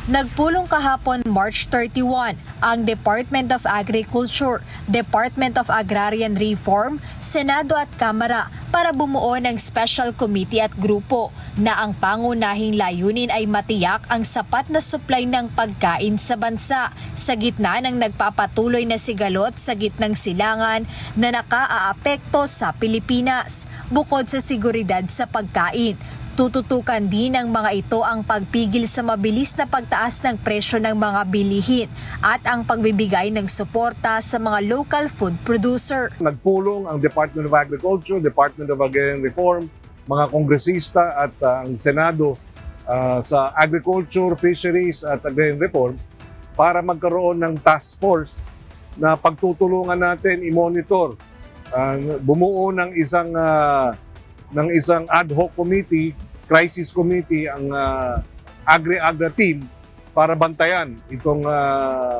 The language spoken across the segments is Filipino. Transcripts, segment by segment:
Nagpulong kahapon March 31 ang Department of Agriculture, Department of Agrarian Reform, Senado at Kamara para bumuo ng special committee at grupo na ang pangunahing layunin ay matiyak ang sapat na supply ng pagkain sa bansa sa gitna ng nagpapatuloy na sigalot sa gitnang silangan na nakaaapekto sa Pilipinas. Bukod sa seguridad sa pagkain, tututukan din ng mga ito ang pagpigil sa mabilis na pagtaas ng presyo ng mga bilihin at ang pagbibigay ng suporta sa mga local food producer. Nagpulong ang Department of Agriculture, Department of Agrarian Reform, mga kongresista at ang Senado sa Agriculture, Fisheries at Agrarian Reform para magkaroon ng task force na pagtutulungan natin i-monitor, bumuo ng isang ad hoc committee, crisis committee, ang Agri-Agra team para bantayan itong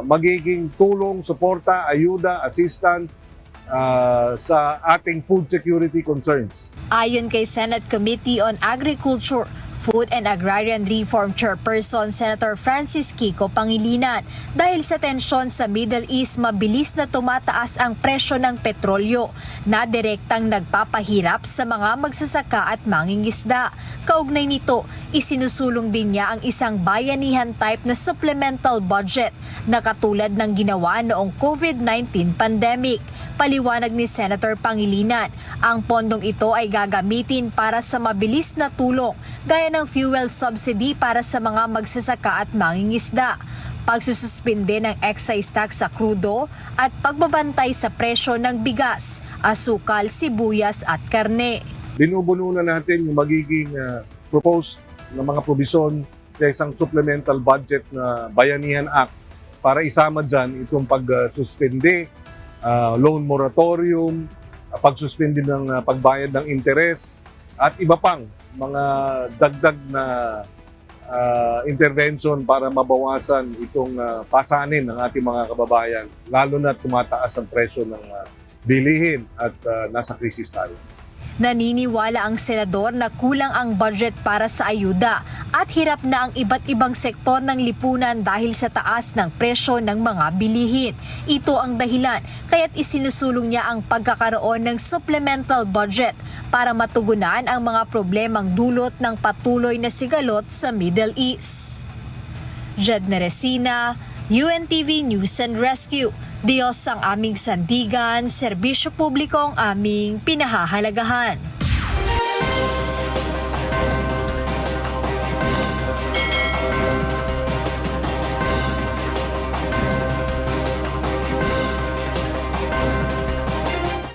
magiging tulong, suporta, ayuda, assistance sa ating food security concerns. Ayon kay Senate Committee on Agriculture, Food and Agrarian Reform Chairperson Senator Francis Kiko Pangilinan, dahil sa tensyon sa Middle East, mabilis na tumataas ang presyo ng petrolyo na direktang nagpapahirap sa mga magsasaka at mangingisda. Kaugnay nito, isinusulong din niya ang isang bayanihan type na supplemental budget na katulad ng ginawa noong COVID-19 pandemic. Paliwanag ni Senator Pangilinan, ang pondong ito ay gagamitin para sa mabilis na tulong gaya ng fuel subsidy para sa mga magsasaka at mangingisda, pagsususpinde ng excise tax sa krudo at pagbabantay sa presyo ng bigas, asukal, sibuyas at karne. Binubuno na natin yung magiging proposed na mga probisyon sa isang supplemental budget na Bayanihan Act para isama dyan itong pagsuspende, loan moratorium, pagsuspende ng pagbayad ng interes at iba pang mga dagdag na intervention para mabawasan itong pasanin ng ating mga kababayan, lalo na tumataas ang presyo ng bilihin at nasa krisis tayo. Naniniwala ang senador na kulang ang budget para sa ayuda at hirap na ang iba't ibang sektor ng lipunan dahil sa taas ng presyo ng mga bilihin. Ito ang dahilan kaya't isinusulong niya ang pagkakaroon ng supplemental budget para matugunan ang mga problemang dulot ng patuloy na sigalot sa Middle East. Jedna Resina, UNTV News and Rescue. Diyos ang aming sandigan, serbisyo publiko ang aming pinahahalagahan.